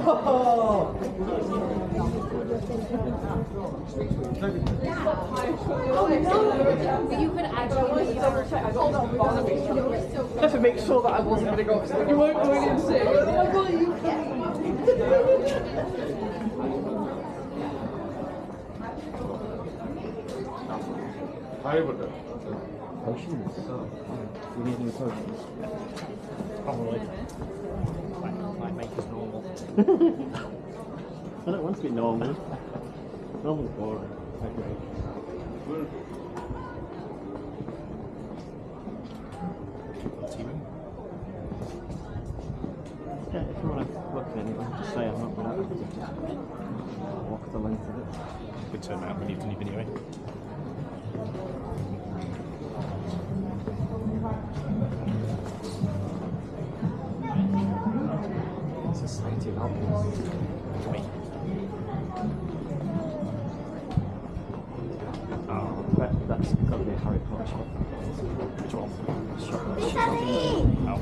You could actually Just to make sure that I wasn't going to go upstairs. You weren't going insane. Oh my god, you Hi, butter. Potions? You need new potions? Probably. Might make us normal. I don't want to be normal. Normal's boring. I agree. Yeah, if you want to look at anything, just say I'm not going to just walk the length of it. We turn around when you've done your video. Society of Alchemists. Oh, that's got to be a Harry Potter shop. Which one? Shop. Oh.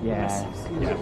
Yeah. Yeah.